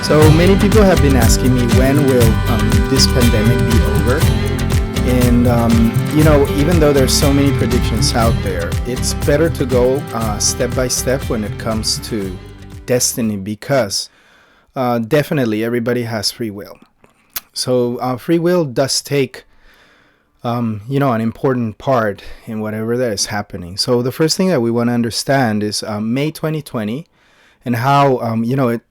So many people have been asking me when will this pandemic be over? And even though there's so many predictions out there, it's better to go step by step when it comes to destiny, because definitely everybody has free will. So free will does take an important part in whatever that is happening. So the first thing that we want to understand is May 2020 and how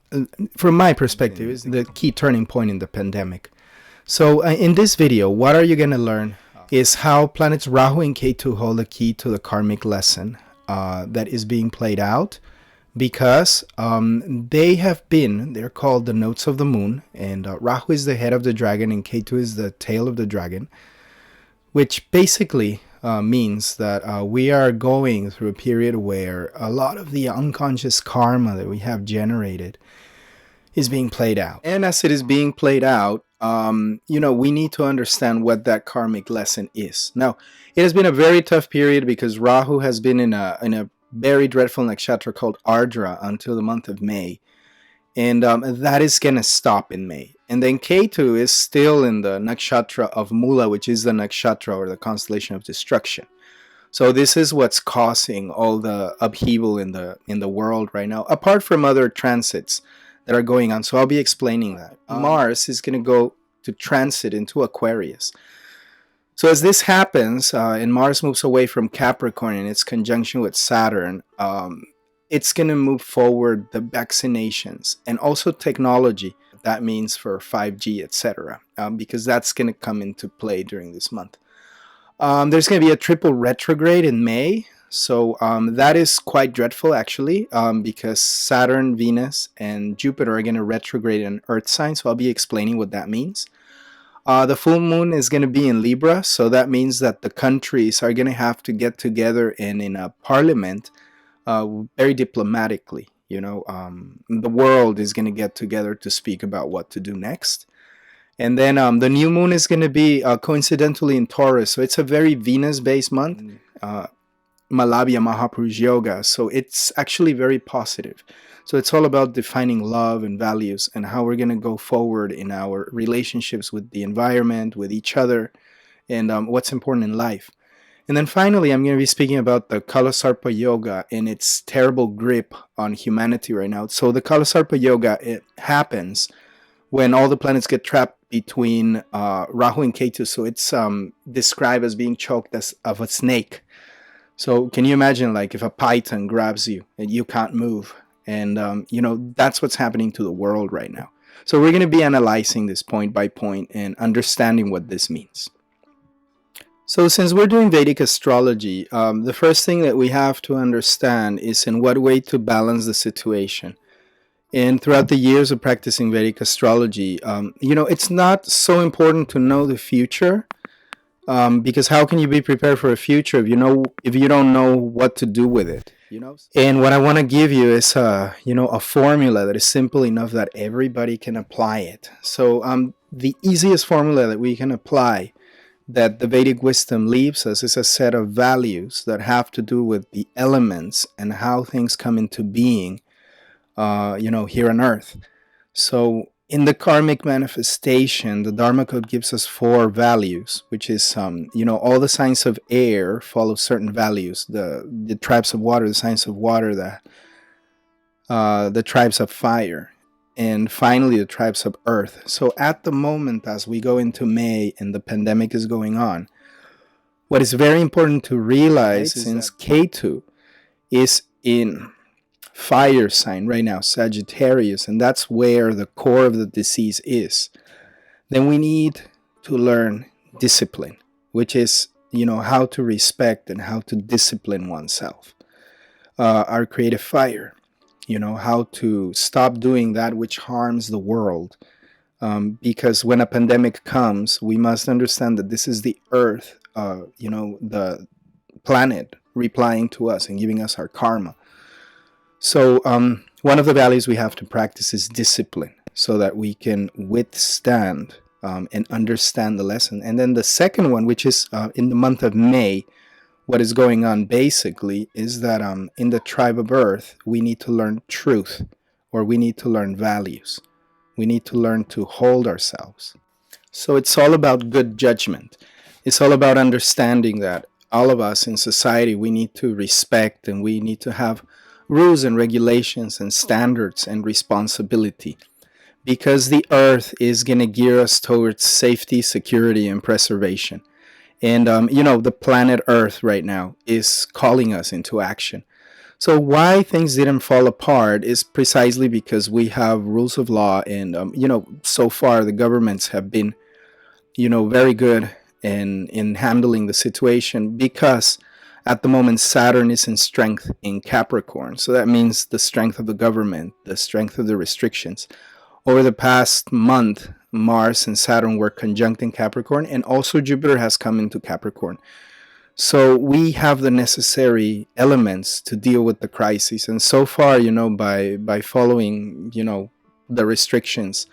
from my perspective, is the key turning point in the pandemic. So in this video, what are you going to learn is how planets Rahu and Ketu hold the key to the karmic lesson that is being played out, because they're called the notes of the moon, and Rahu is the head of the dragon and Ketu is the tail of the dragon, which basically means that we are going through a period where a lot of the unconscious karma that we have generated is being played out. And as it is being played out, we need to understand what that karmic lesson is. Now, it has been a very tough period because Rahu has been in a very dreadful nakshatra called Ardra until the month of May. And that is going to stop in May. And then Ketu is still in the nakshatra of Mula, which is the nakshatra or the constellation of destruction. So this is what's causing all the upheaval in the world right now, apart from other transits that are going on. So I'll be explaining that. Mars is going to go to transit into Aquarius. So as this happens, and Mars moves away from Capricorn in its conjunction with Saturn, it's going to move forward the vaccinations and also technology. That means for 5G, etc., because that's going to come into play during this month. There's going to be a triple retrograde in May. So that is quite dreadful, actually, because Saturn, Venus, and Jupiter are going to retrograde in Earth sign. So I'll be explaining what that means. The full moon is going to be in Libra. So that means that the countries are going to have to get together and in a parliament very diplomatically. The world is going to get together to speak about what to do next. And then the new moon is going to be coincidentally in Taurus. So it's a very Venus-based month. Malavya Mahapurush Yoga. So it's actually very positive. So it's all about defining love and values and how we're going to go forward in our relationships with the environment, with each other, and what's important in life. And then finally, I'm going to be speaking about the Kala Sarpa Yoga and its terrible grip on humanity right now. So the Kala Sarpa Yoga, it happens when all the planets get trapped between Rahu and Ketu. So it's described as being choked of a snake. So can you imagine, like, if a python grabs you and you can't move? And, that's what's happening to the world right now. So we're going to be analyzing this point by point and understanding what this means. So since we're doing Vedic astrology, the first thing that we have to understand is in what way to balance the situation. And throughout the years of practicing Vedic astrology, it's not so important to know the future. Because how can you be prepared for a future if you don't know what to do with it? And what I want to give you is a formula that is simple enough that everybody can apply it. So the easiest formula that we can apply that the Vedic wisdom leaves us is a set of values that have to do with the elements and how things come into being here on Earth. So in the karmic manifestation, the Dharma Code gives us 4 values, which is, all the signs of air follow certain values. The tribes of water, the signs of water, the tribes of fire, and finally the tribes of earth. So at the moment, as we go into May and the pandemic is going on, what is very important to realize, since Ketu is in fire sign right now, Sagittarius, and that's where the core of the disease is, then we need to learn discipline, which is how to respect and how to discipline oneself. Our creative fire, how to stop doing that which harms the world, because when a pandemic comes, we must understand that this is the earth, the planet replying to us and giving us our karma. So one of the values we have to practice is discipline, so that we can withstand and understand the lesson. And then the second one, which is in the month of May, what is going on basically is that in the tribe of Earth, we need to learn truth, or we need to learn values. We need to learn to hold ourselves. So it's all about good judgment. It's all about understanding that all of us in society, we need to respect and we need to have rules and regulations and standards and responsibility, because the earth is going to gear us towards safety, security, and preservation. And, the planet Earth right now is calling us into action. So, why things didn't fall apart is precisely because we have rules of law. And, so far the governments have been, very good in handling the situation, because at the moment Saturn is in strength in Capricorn. So, that means the strength of the government, the strength of the restrictions. Over the past month, Mars and Saturn were conjunct in Capricorn, and also Jupiter has come into Capricorn. So we have the necessary elements to deal with the crisis. And so far, by following, the restrictions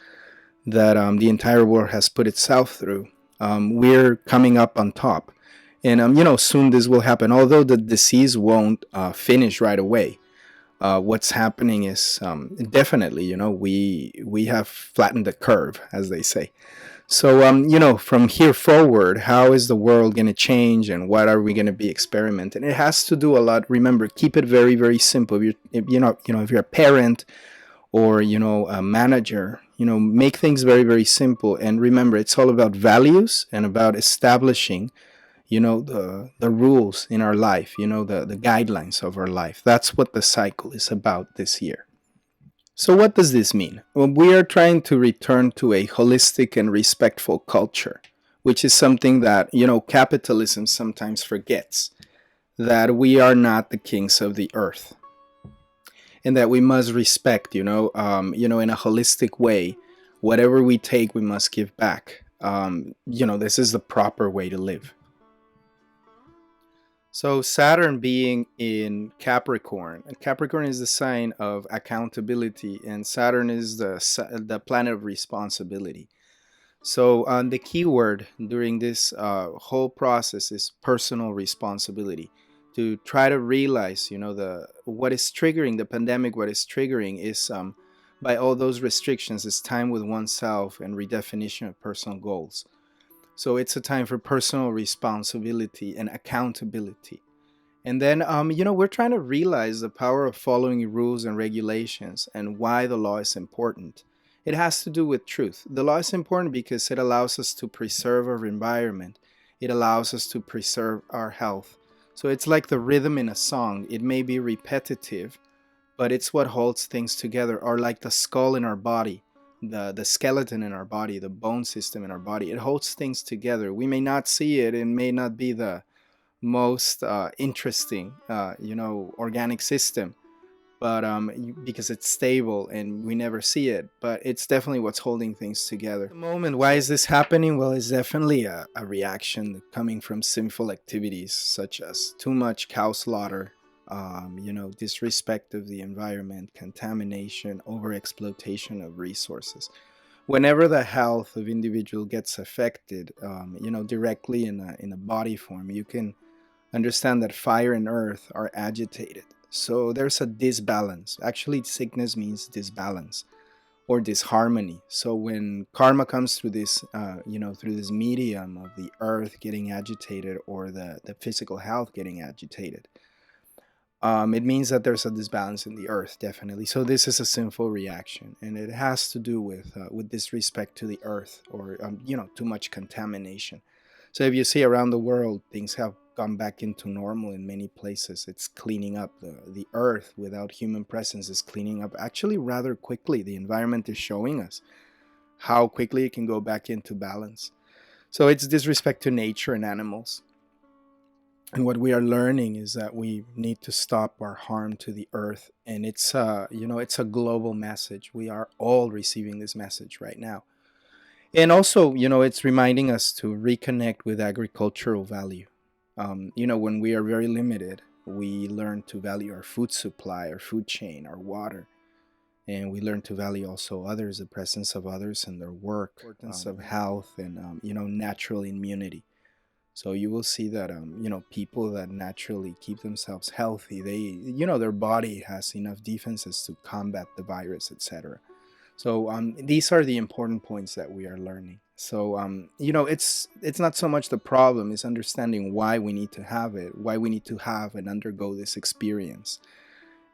that the entire world has put itself through, we're coming up on top. And, soon this will happen, although the disease won't finish right away. What's happening is definitely, we have flattened the curve, as they say. So, from here forward, how is the world going to change, and what are we going to be experimenting? It has to do a lot. Remember, keep it very, very simple. If you're a parent or, a manager, make things very, very simple. And remember, it's all about values and about establishing the rules in our life, the guidelines of our life. That's what the cycle is about this year. So what does this mean? Well, we are trying to return to a holistic and respectful culture, which is something that, capitalism sometimes forgets, that we are not the kings of the earth, and that we must respect, in a holistic way. Whatever we take, we must give back. This is the proper way to live. So Saturn being in Capricorn, and Capricorn is the sign of accountability, and Saturn is the planet of responsibility. So the key word during this whole process is personal responsibility. To try to realize, what is triggering the pandemic. What is triggering is by all those restrictions, is time with oneself and redefinition of personal goals. So it's a time for personal responsibility and accountability. And then, we're trying to realize the power of following rules and regulations and why the law is important. It has to do with truth. The law is important because it allows us to preserve our environment. It allows us to preserve our health. So it's like the rhythm in a song. It may be repetitive, but it's what holds things together, or like the skull in our body. The skeleton in our body, the bone system in our body, it holds things together. We may not see it. It may not be the most interesting, organic system, but because it's stable and we never see it, but it's definitely what's holding things together. At the moment, why is this happening? Well, it's definitely a reaction coming from sinful activities such as too much cow slaughter, disrespect of the environment, contamination, overexploitation of resources. Whenever the health of individual gets affected, directly in a body form, you can understand that fire and earth are agitated. So there's a disbalance. Actually, sickness means disbalance or disharmony. So when karma comes through this, through this medium of the earth getting agitated, or the physical health getting agitated, it means that there's a disbalance in the earth, definitely. So this is a sinful reaction, and it has to do with disrespect to the earth, or too much contamination. So if you see around the world, things have gone back into normal in many places. It's cleaning up. The earth without human presence is cleaning up actually rather quickly. The environment is showing us how quickly it can go back into balance. So it's disrespect to nature and animals. And what we are learning is that we need to stop our harm to the earth. And it's it's a global message. We are all receiving this message right now. And also, it's reminding us to reconnect with agricultural value. When we are very limited, we learn to value our food supply, our food chain, our water. And we learn to value also others, the presence of others and their work, importance of health, and, natural immunity. So you will see that, people that naturally keep themselves healthy, they, their body has enough defenses to combat the virus, etc. So these are the important points that we are learning. So you know, it's not so much the problem, it's understanding why we need to have it, why we need to have and undergo this experience,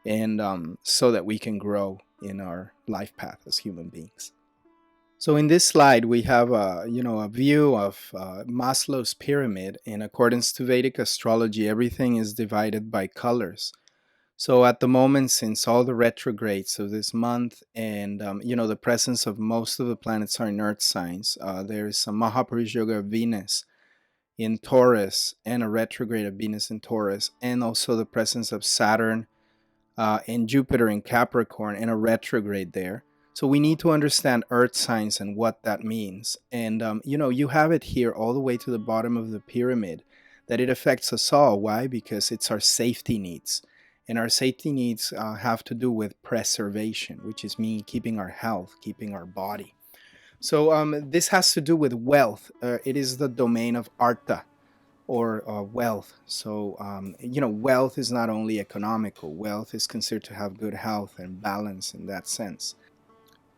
and so that we can grow in our life path as human beings. So in this slide, we have a a view of Maslow's pyramid. In accordance to Vedic astrology, everything is divided by colors. So at the moment, since all the retrogrades of this month and the presence of most of the planets are in Earth signs, there's a Mahapurush Yoga of Venus in Taurus and a retrograde of Venus in Taurus, and also the presence of Saturn and Jupiter in Capricorn and a retrograde there. So we need to understand Earth signs and what that means. And you have it here all the way to the bottom of the pyramid, that it affects us all. Why? Because it's our safety needs. And our safety needs have to do with preservation, which is mean keeping our health, keeping our body. So this has to do with wealth. It is the domain of Artha, or wealth. So wealth is not only economical. Wealth is considered to have good health and balance in that sense.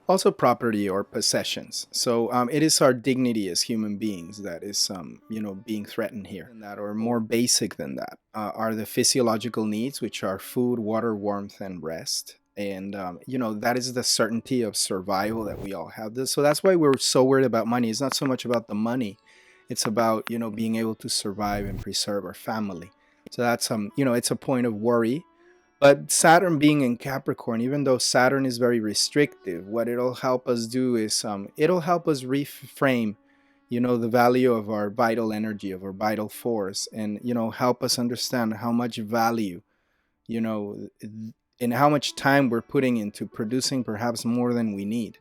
Also property or possessions. So it is our dignity as human beings that is being threatened here. And that, or more basic than that, are the physiological needs, which are food, water, warmth, and rest. And that is the certainty of survival that we all have. So that's why we're so worried about money. It's not so much about the money, it's about being able to survive and preserve our family. So that's it's a point of worry. But Saturn being in Capricorn, even though Saturn is very restrictive, what it'll help us do is it'll help us reframe, the value of our vital energy, of our vital force, and help us understand how much value, and how much time we're putting into producing perhaps more than we need.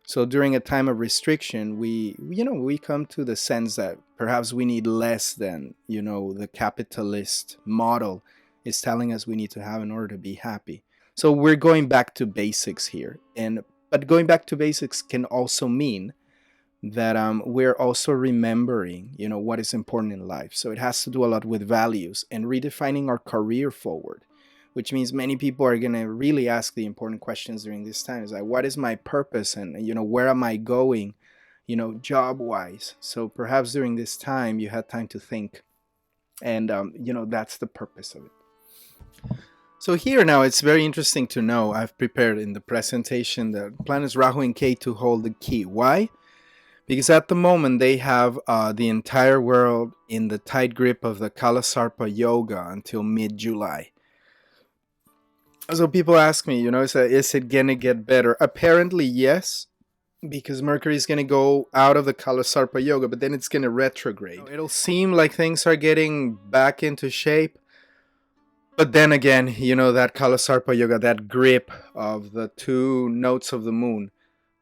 So during a time of restriction, we come to the sense that perhaps we need less than the capitalist model is telling us we need to have in order to be happy. So we're going back to basics here, but going back to basics can also mean that we're also remembering what is important in life. So it has to do a lot with values and redefining our career forward, which means many people are going to really ask the important questions during this time. Is like, what is my purpose, and where am I going, job wise? So perhaps during this time you had time to think, and that's the purpose of it. So here now, it's very interesting to know, I've prepared in the presentation that planets Rahu and Ketu hold the key. Why? Because at the moment they have the entire world in the tight grip of the Kala Sarpa Yoga until mid-July. So people ask me, is it going to get better? Apparently, yes, because Mercury is going to go out of the Kala Sarpa Yoga, but then it's going to retrograde. It'll seem like things are getting back into shape. But then again, that Kala Sarpa Yoga, that grip of the two notes of the moon,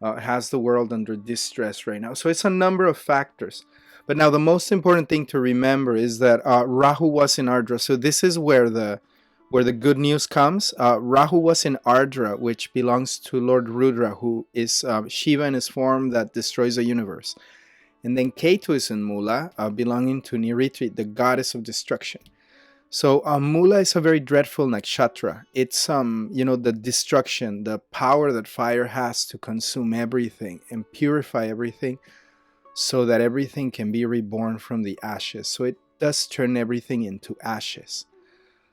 has the world under distress right now. So it's a number of factors. But now the most important thing to remember is that Rahu was in Ardra. So this is where the good news comes. Rahu was in Ardra, which belongs to Lord Rudra, who is Shiva in his form that destroys the universe. And then Ketu is in Mula, belonging to Niriti, the goddess of destruction. So Mula is a very dreadful nakshatra. It's the destruction, the power that fire has to consume everything and purify everything, so that everything can be reborn from the ashes. So it does turn everything into ashes.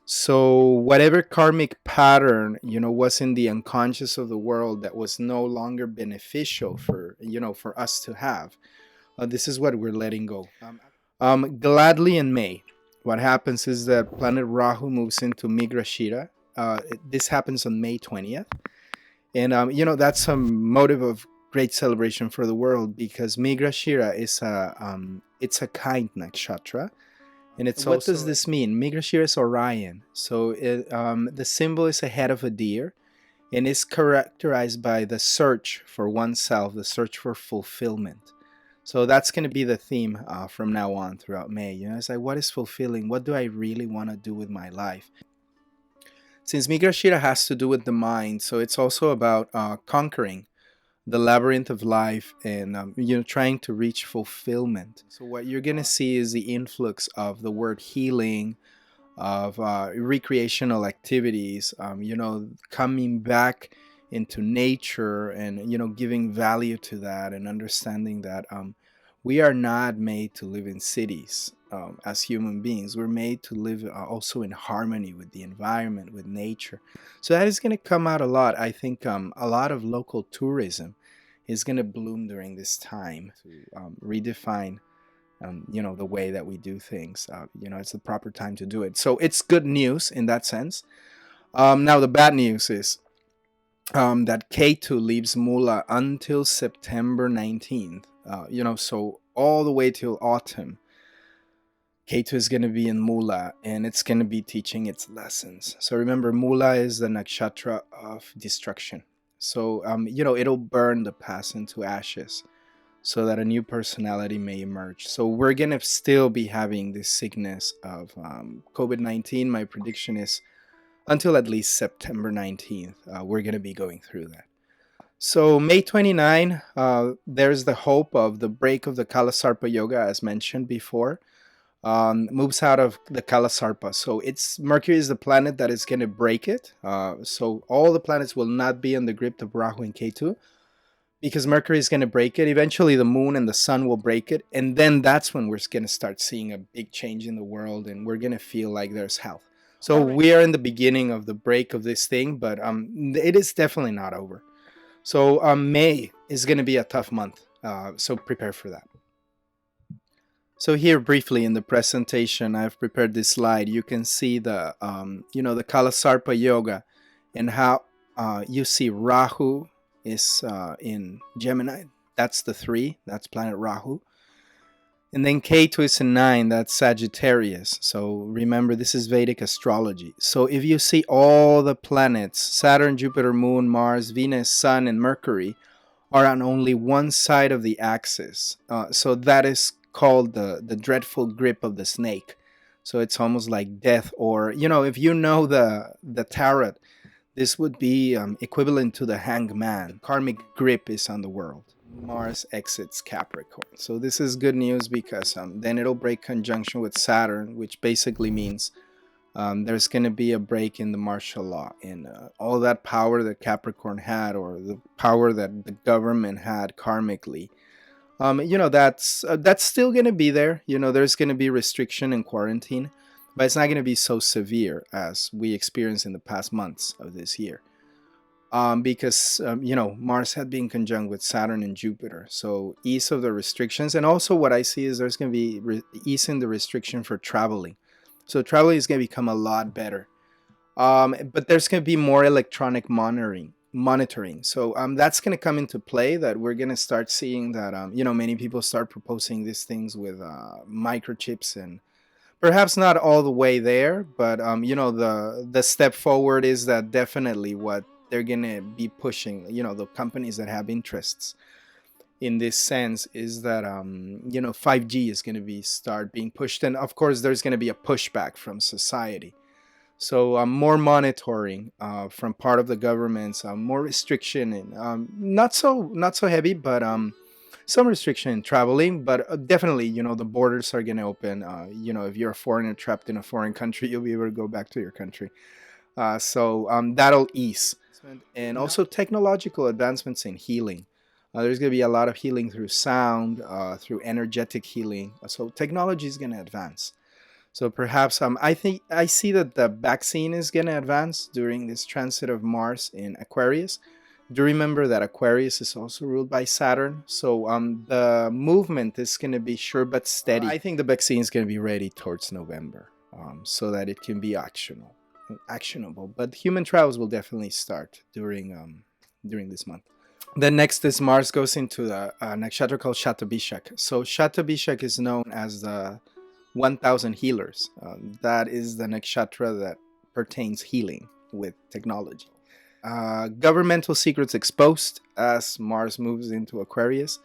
So whatever karmic pattern was in the unconscious of the world that was no longer beneficial for us to have, this is what we're letting go. Gladly in May, what happens is that planet Rahu moves into Migrashira. This happens on May 20th. And, that's a motive of great celebration for the world, because Migrashira is it's a kind nakshatra. And it's what does this mean? Migrashira is Orion. So the symbol is a head of a deer, and is characterized by the search for oneself, the search for fulfillment. So that's going to be the theme from now on throughout May. It's like, what is fulfilling? What do I really want to do with my life? Since Migrashira has to do with the mind, so it's also about conquering the labyrinth of life and trying to reach fulfillment. So what you're going to see is the influx of the word healing, of recreational activities, coming back into nature, and giving value to that, and understanding that we are not made to live in cities. As human beings, we're made to live also in harmony with the environment, with nature. So that is going to come out a lot. I think a lot of local tourism is going to bloom during this time to redefine the way that we do things. It's the proper time to do it. So it's good news in that sense. Now the bad news is that Ketu leaves Mula until September 19th. So all the way till autumn, Ketu is going to be in Mula, and it's going to be teaching its lessons. So remember, Mula is the nakshatra of destruction. So, it'll burn the past into ashes so that a new personality may emerge. So we're going to still be having this sickness of COVID-19. My prediction is until at least September 19th, we're going to be going through that. So May 29, there's the hope of the break of the Kala Sarpa Yoga, as mentioned before. Moves out of the Kala Sarpa. So it's Mercury is the planet that is going to break it. So all the planets will not be in the grip of Rahu and Ketu, because Mercury is going to break it. Eventually the moon and the sun will break it. And then that's when we're going to start seeing a big change in the world, and we're going to feel like there's health. So we are in the beginning of the break of this thing, but it is definitely not over. So May is going to be a tough month. So prepare for that. So here briefly in the presentation, I've prepared this slide. You can see the, the Kala Sarpa Yoga, and how you see Rahu is in Gemini. That's the 3. That's planet Rahu. And then Ketu is in 9. That's Sagittarius. So remember, this is Vedic astrology. So if you see all the planets, Saturn, Jupiter, Moon, Mars, Venus, Sun, and Mercury, are on only one side of the axis. So that is called the dreadful grip of the snake. So it's almost like death, or if the tarot, this would be equivalent to the hanged man. Karmic grip is on the world. Mars exits Capricorn. So this is good news, because then it'll break conjunction with Saturn, which basically means there's going to be a break in the martial law, and all that power that Capricorn had, or the power that the government had karmically. That's still going to be there. There's going to be restriction and quarantine, but it's not going to be so severe as we experienced in the past months of this year. Because Mars had been conjunct with Saturn and Jupiter. So ease of the restrictions. And also what I see is there's going to be ease in the restriction for traveling. So traveling is going to become a lot better. But there's going to be more electronic monitoring. So that's going to come into play, that we're going to start seeing that, many people start proposing these things with microchips, and perhaps not all the way there, but, the step forward is that definitely what they're going to be pushing, the companies that have interests in this sense, is that, 5G is going to start being pushed. And of course, there's going to be a pushback from society. So more monitoring from part of the governments, more restriction, and not so heavy, but some restriction in traveling. But definitely, the borders are going to open. If you're a foreigner trapped in a foreign country, you'll be able to go back to your country. So that'll ease. And also technological advancements in healing. There's going to be a lot of healing through sound, through energetic healing. So technology is going to advance. So perhaps I see that the vaccine is going to advance during this transit of Mars in Aquarius. Do remember that Aquarius is also ruled by Saturn. So the movement is going to be sure but steady. I think the vaccine is going to be ready towards November, so that it can be actionable. But human trials will definitely start during this month. Then next is Mars goes into the nakshatra called Shatabhishak. So Shatabhishak is known as the 1000 healers. That is the nakshatra that pertains healing with technology. Governmental secrets exposed as Mars moves into Aquarius.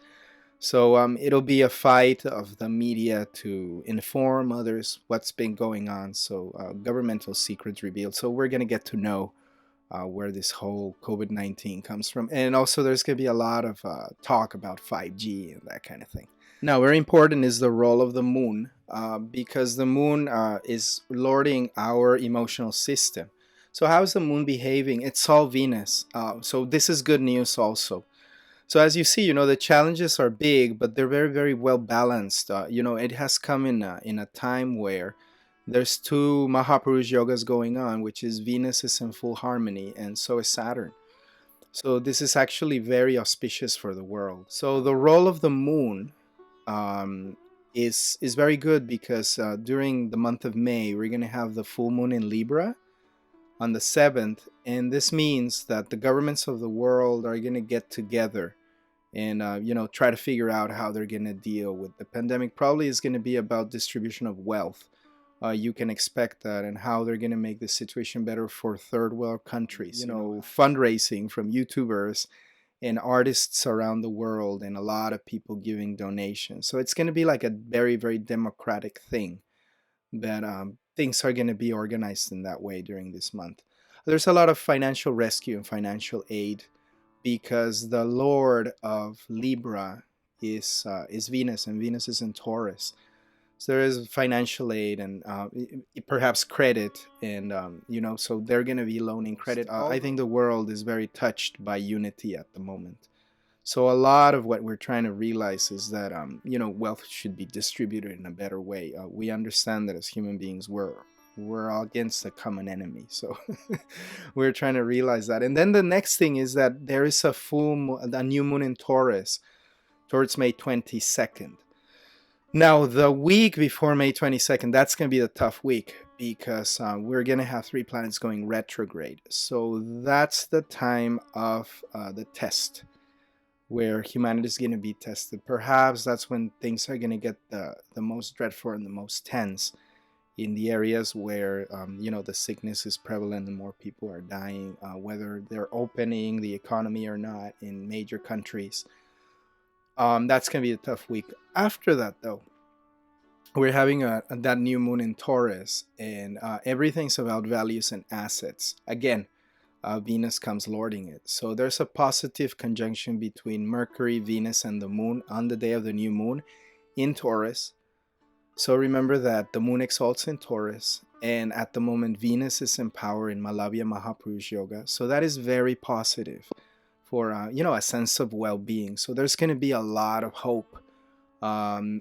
So it'll be a fight of the media to inform others what's been going on. So governmental secrets revealed. So we're going to get to know where this whole COVID-19 comes from. And also there's going to be a lot of talk about 5G and that kind of thing. Now, very important is the role of the moon, because the moon is lording our emotional system. So how's the moon behaving? It's all Venus. So this is good news also. So as you see, the challenges are big, but they're very, very well balanced. It has come in a time where there's two Mahapurush yogas going on, which is Venus is in full harmony, and so is Saturn. So this is actually very auspicious for the world. So the role of the moon um, is very good because during the month of May, we're going to have the full moon in Libra on the 7th, and this means that the governments of the world are going to get together and try to figure out how they're going to deal with the pandemic. Probably is going to be about distribution of wealth. You can expect that, and how they're going to make the situation better for third world countries. Fundraising from YouTubers and artists around the world, and a lot of people giving donations. So it's going to be like a very, very democratic thing, that things are going to be organized in that way during this month. There's a lot of financial rescue and financial aid because the Lord of Libra is Venus, and Venus is in Taurus. So there is financial aid and perhaps credit, and so they're going to be loaning credit. I think the world is very touched by unity at the moment. So a lot of what we're trying to realize is that wealth should be distributed in a better way. We understand that as human beings, we're all against a common enemy. So we're trying to realize that. And then the next thing is that there is a new moon in Taurus towards May 22nd. Now, the week before May 22nd, that's going to be the tough week because we're going to have 3 planets going retrograde. So that's the time of the test, where humanity is going to be tested. Perhaps that's when things are going to get the most dreadful and the most tense in the areas where the sickness is prevalent and more people are dying, whether they're opening the economy or not in major countries. That's going to be a tough week. After that, though, we're having that new moon in Taurus, and everything's about values and assets. Again, Venus comes lording it. So there's a positive conjunction between Mercury, Venus, and the moon on the day of the new moon in Taurus. So remember that the moon exalts in Taurus, and at the moment Venus is in power in Malavya Mahapurush Yoga. So that is very positive for a sense of well-being. So there's going to be a lot of hope,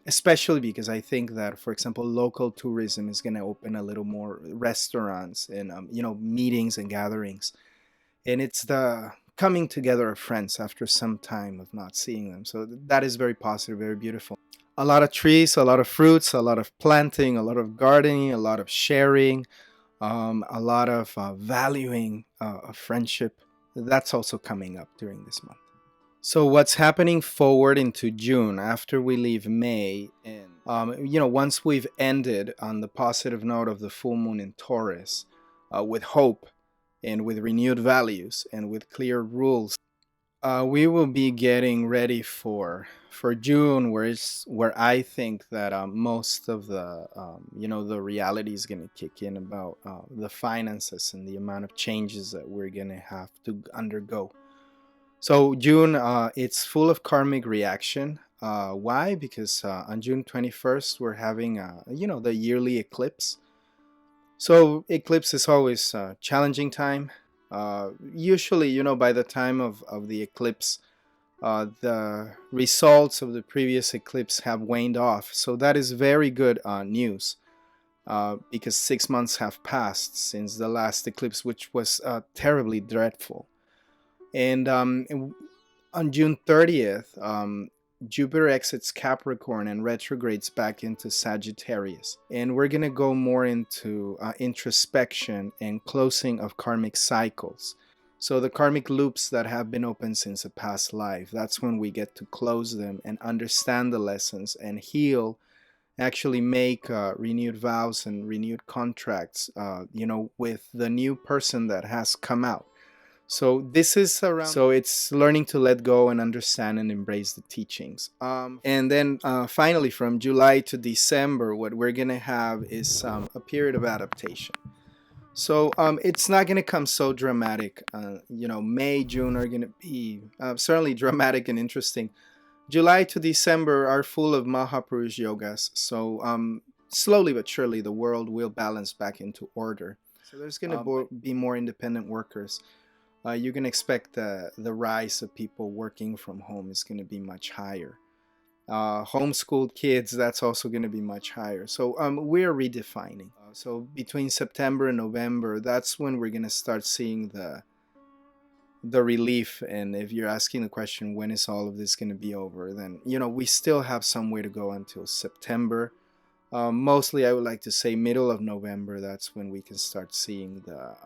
especially because I think that, for example, local tourism is going to open a little more, restaurants and meetings and gatherings. And it's the coming together of friends after some time of not seeing them. So that is very positive, very beautiful. A lot of trees, a lot of fruits, a lot of planting, a lot of gardening, a lot of sharing, a lot of valuing of friendship. That's also coming up during this month. So what's happening forward into June after we leave May, and once we've ended on the positive note of the full moon in Taurus, with hope and with renewed values and with clear rules, we will be getting ready for June, where I think that most of the the reality is going to kick in about the finances and the amount of changes that we're going to have to undergo. So June, it's full of karmic reaction. Why? Because on June 21st, we're having the yearly eclipse. So eclipse is always a challenging time. Usually, by the time of the eclipse, the results of the previous eclipse have waned off. So that is very good news, because 6 months have passed since the last eclipse, which was terribly dreadful. And on June 30th, Jupiter exits Capricorn and retrogrades back into Sagittarius. And we're going to go more into introspection and closing of karmic cycles. So the karmic loops that have been open since a past life, that's when we get to close them and understand the lessons and heal, actually make renewed vows and renewed contracts, with the new person that has come out. So this is around. So it's learning to let go and understand and embrace the teachings. And then finally, from July to December, what we're gonna have is a period of adaptation. So it's not gonna come so dramatic. May, June are gonna be certainly dramatic and interesting. July to December are full of Mahapurush yogas. So slowly but surely, the world will balance back into order. So there's going to be more independent workers. You can expect the rise of people working from home is going to be much higher. Homeschooled kids, that's also going to be much higher. So we're redefining. So between September and November, that's when we're going to start seeing the relief. And if you're asking the question, when is all of this going to be over, then we still have some way to go until September. Mostly I would like to say middle of November, that's when we can start seeing the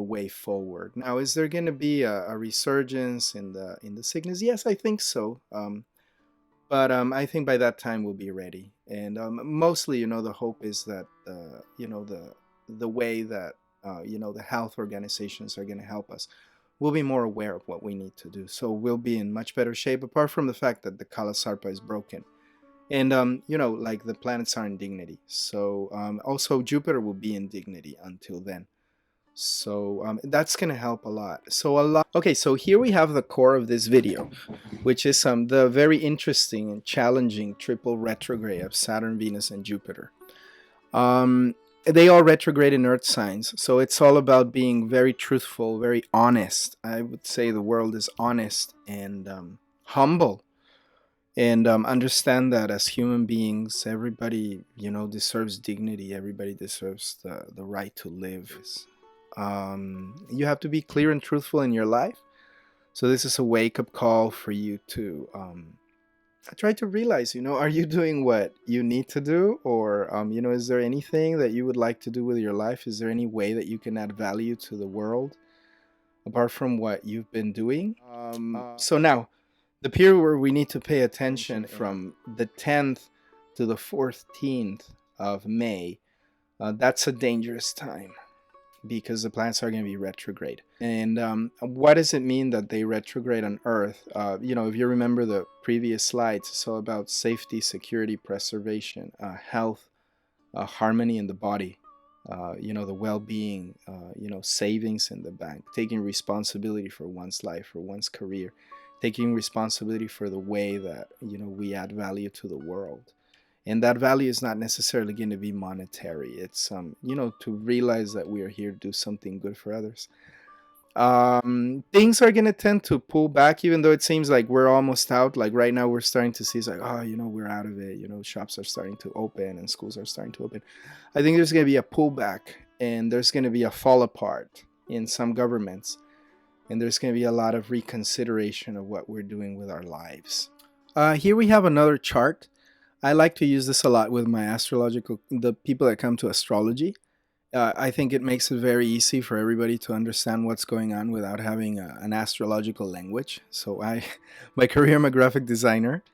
way forward. Now, is there going to be a resurgence in the sickness? Yes, I think so. But I think by that time we'll be ready. And mostly, the hope is that the way that the health organizations are going to help us, we'll be more aware of what we need to do. So we'll be in much better shape, apart from the fact that the Kala Sarpa is broken. And, like the planets are in dignity. So also Jupiter will be in dignity until then. So that's going to help a lot. Okay, so here we have the core of this video, which is the very interesting and challenging triple retrograde of Saturn, Venus, and Jupiter. They all retrograde in Earth signs, so it's all about being very truthful, very honest. I would say the world is honest and humble. And understand that as human beings, everybody, deserves dignity. Everybody deserves the right to live. You have to be clear and truthful in your life. So this is a wake-up call for you to try to realize, are you doing what you need to do? Or, is there anything that you would like to do with your life? Is there any way that you can add value to the world apart from what you've been doing? So now, the period where we need to pay attention from the 10th to the 14th of May, that's a dangerous time because the planets are going to be retrograde. And what does it mean that they retrograde on Earth? If you remember the previous slides, it's all about safety, security, preservation, health, harmony in the body, the well-being, savings in the bank, taking responsibility for one's life, for one's career, taking responsibility for the way that we add value to the world. And that value is not necessarily going to be monetary. It's to realize that we are here to do something good for others. Things are going to tend to pull back, even though it seems like we're almost out. Like right now we're starting to see it's like, we're out of it. Shops are starting to open and schools are starting to open. I think there's going to be a pullback, and there's going to be a fall apart in some governments. And there's going to be a lot of reconsideration of what we're doing with our lives. Here we have another chart. I like to use this a lot with my the people that come to astrology. I think it makes it very easy for everybody to understand what's going on without having an astrological language. So my career, I'm a graphic designer.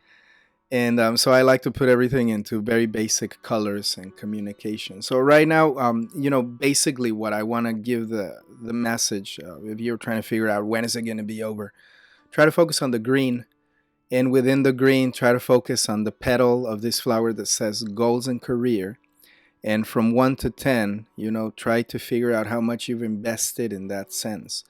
And so I like to put everything into very basic colors and communication. So right now, basically what I want to give the message, if you're trying to figure out when is it going to be over, try to focus on the green. And within the green, try to focus on the petal of this flower that says goals and career. And from 1 to 10, try to figure out how much you've invested in that sense.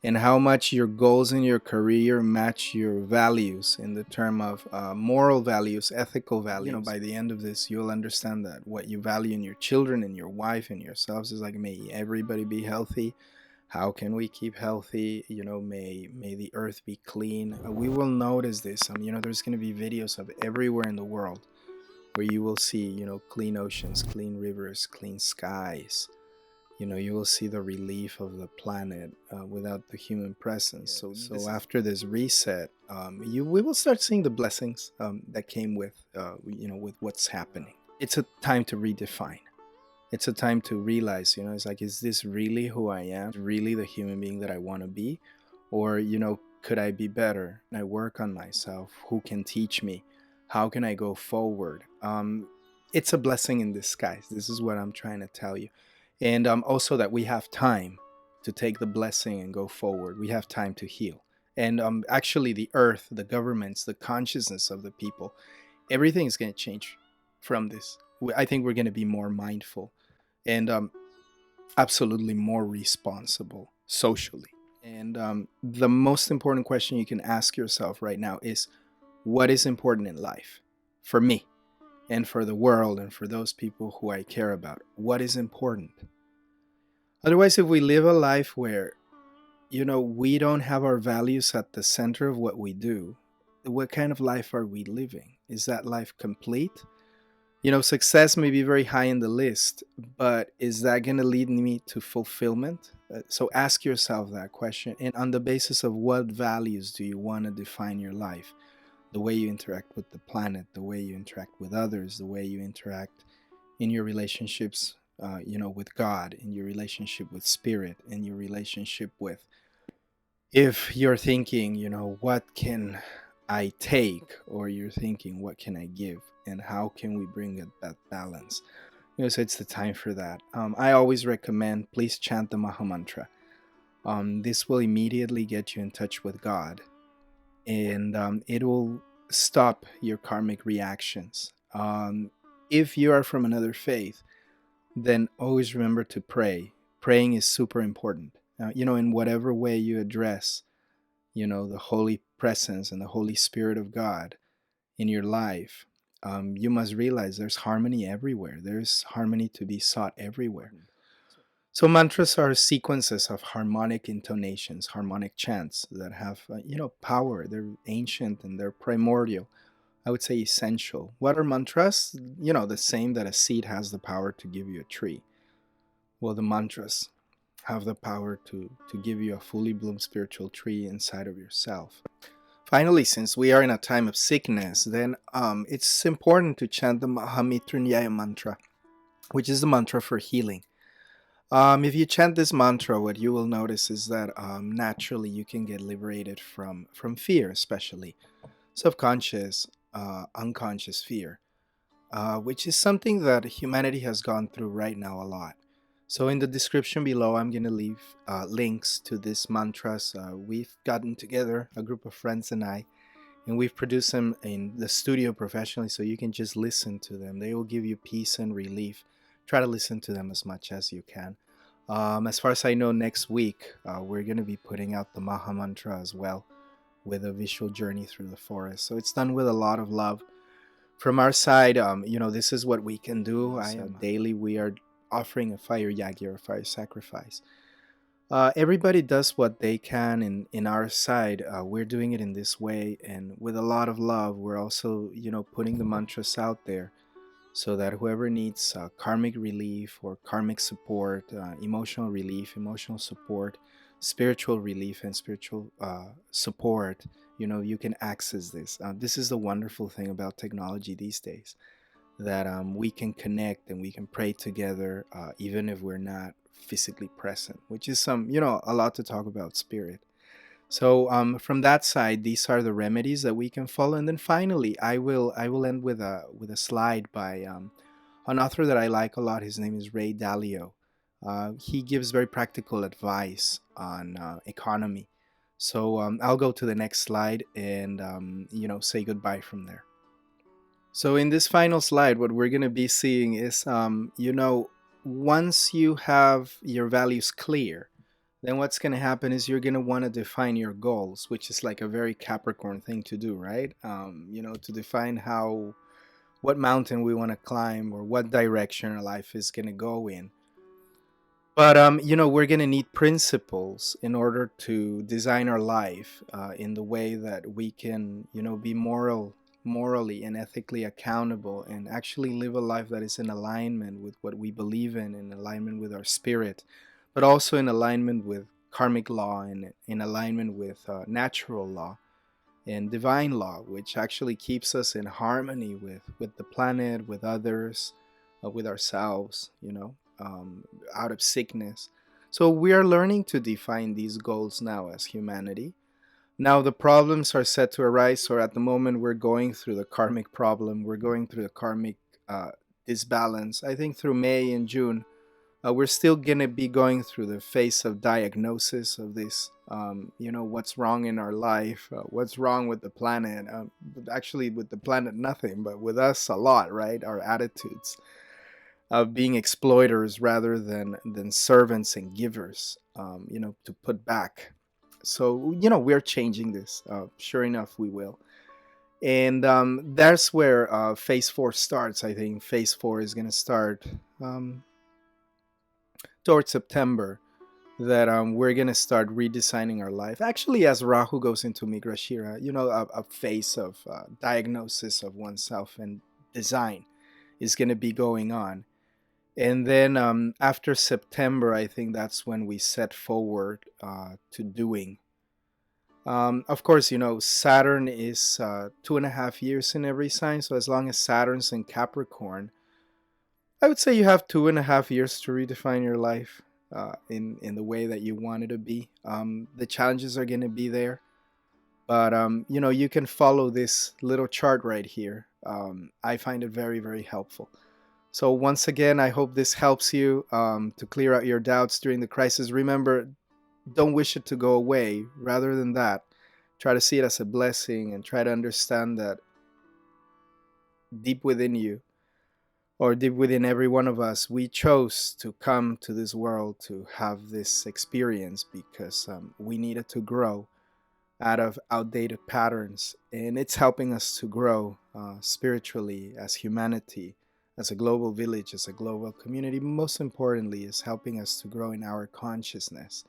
And how much your goals in your career match your values in the term of moral values, ethical values. By the end of this, you'll understand that what you value in your children and your wife and yourselves is like, may everybody be healthy. How can we keep healthy? May the earth be clean. We will notice this. There's going to be videos of everywhere in the world where you will see, clean oceans, clean rivers, clean skies. You will see the relief of the planet without the human presence. So after this reset, we will start seeing the blessings that came with, with what's happening. It's a time to redefine. It's a time to realize, it's like, is this really who I am? Really the human being that I want to be? Or, could I be better? Can I work on myself? Who can teach me? How can I go forward? It's a blessing in disguise. This is what I'm trying to tell you. And also that we have time to take the blessing and go forward. We have time to heal. And actually the earth, the governments, the consciousness of the people, everything is going to change from this. I think we're going to be more mindful and absolutely more responsible socially. And the most important question you can ask yourself right now is, what is important in life? For me, and for the world and for those people who I care about. What is important? Otherwise, if we live a life where, we don't have our values at the center of what we do, what kind of life are we living? Is that life complete? Success may be very high in the list, but is that going to lead me to fulfillment? So ask yourself that question. And on the basis of what values do you want to define your life? The way you interact with the planet, the way you interact with others, the way you interact in your relationships, with God, in your relationship with spirit, in your relationship with, if you're thinking, what can I take, or you're thinking, what can I give, and how can we bring that balance? So it's the time for that. I always recommend, please chant the Maha Mantra. This will immediately get you in touch with God, and it will stop your karmic reactions. If you are from another faith, then always remember to pray. Praying is super important. In whatever way you address, the holy presence and the Holy Spirit of God in your life, you must realize there's harmony everywhere. There's harmony to be sought everywhere. So mantras are sequences of harmonic intonations, harmonic chants that have, power. They're ancient and they're primordial. I would say essential. What are mantras? The same that a seed has the power to give you a tree. Well, the mantras have the power to give you a fully bloomed spiritual tree inside of yourself. Finally, since we are in a time of sickness, then it's important to chant the Mahamrityunjaya mantra, which is the mantra for healing. If you chant this mantra, what you will notice is that naturally you can get liberated from fear, especially subconscious, unconscious fear, which is something that humanity has gone through right now a lot. So in the description below, I'm going to leave links to these mantras. We've gotten together, a group of friends and I, and we've produced them in the studio professionally, so you can just listen to them. They will give you peace and relief. Try to listen to them as much as you can. As far as I know, next week, we're going to be putting out the Maha Mantra as well, with a visual journey through the forest. So it's done with a lot of love. From our side, this is what we can do. Daily we are offering a fire yagya, or fire sacrifice. Everybody does what they can, and in our side, we're doing it in this way, and with a lot of love. We're also, putting the mantras out there, so that whoever needs karmic relief or karmic support, emotional relief, emotional support, spiritual relief, and spiritual support, you can access this. This is the wonderful thing about technology these days, that we can connect and we can pray together, even if we're not physically present, which is a lot to talk about spirit. So from that side, these are the remedies that we can follow. And then finally, I will end with a slide by an author that I like a lot. His name is Ray Dalio. He gives very practical advice on economy. So I'll go to the next slide and say goodbye from there. So in this final slide, what we're going to be seeing is, once you have your values clear, then what's going to happen is you're going to want to define your goals, which is like a very Capricorn thing to do, right? To define what mountain we want to climb, or what direction our life is going to go in. But, we're going to need principles in order to design our life in the way that we can, be morally and ethically accountable, and actually live a life that is in alignment with what we believe in alignment with our spirit, but also in alignment with karmic law, and in alignment with natural law and divine law, which actually keeps us in harmony with the planet, with others, with ourselves, out of sickness. So we are learning to define these goals now as humanity. Now the problems are set to arise, or at the moment we're going through the karmic problem, we're going through the karmic disbalance. I think through May and June, we're still going to be going through the phase of diagnosis of this, what's wrong in our life, what's wrong with the planet. Actually, with the planet, nothing, but with us, a lot, right? Our attitudes of being exploiters rather than servants and givers, to put back. So, we're changing this. Sure enough, we will. And that's where phase 4 starts. I think phase 4 is going to start towards September, that we're going to start redesigning our life. Actually, as Rahu goes into Migrashira, a phase of diagnosis of oneself and design is going to be going on. And then after September, I think that's when we set forward to doing. Of course, Saturn is 2.5 years in every sign. So as long as Saturn's in Capricorn, I would say you have 2.5 years to redefine your life in the way that you want it to be. The challenges are going to be there, but you can follow this little chart right here. I find it very, very helpful. So once again, I hope this helps you to clear out your doubts during the crisis. Remember, don't wish it to go away. Rather than that, try to see it as a blessing and try to understand that deep within you, or deep within every one of us, we chose to come to this world to have this experience because we needed to grow out of outdated patterns. And it's helping us to grow spiritually, as humanity, as a global village, as a global community. Most importantly, is helping us to grow in our consciousness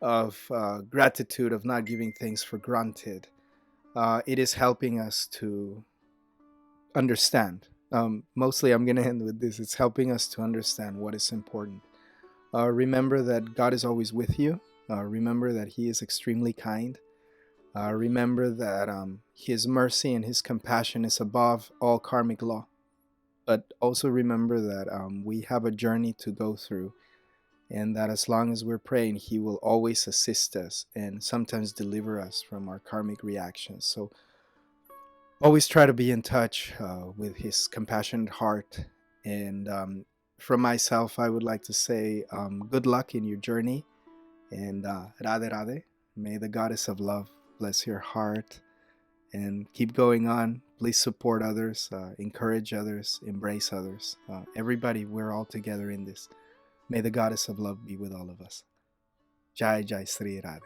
of gratitude, of not giving things for granted. It is helping us to understand. Mostly, I'm going to end with this. It's helping us to understand what is important. Remember that God is always with you. Remember that He is extremely kind. Remember that His mercy and His compassion is above all karmic law. But also remember that we have a journey to go through, and that as long as we're praying, He will always assist us and sometimes deliver us from our karmic reactions. So always try to be in touch with His compassionate heart. And from myself, I would like to say good luck in your journey, and Radhe Radhe. May the Goddess of Love bless your heart, and keep going on. Please support others, encourage others, embrace others. Everybody, we're all together in this. May the Goddess of Love be with all of us. Jai Jai Sri Radhe.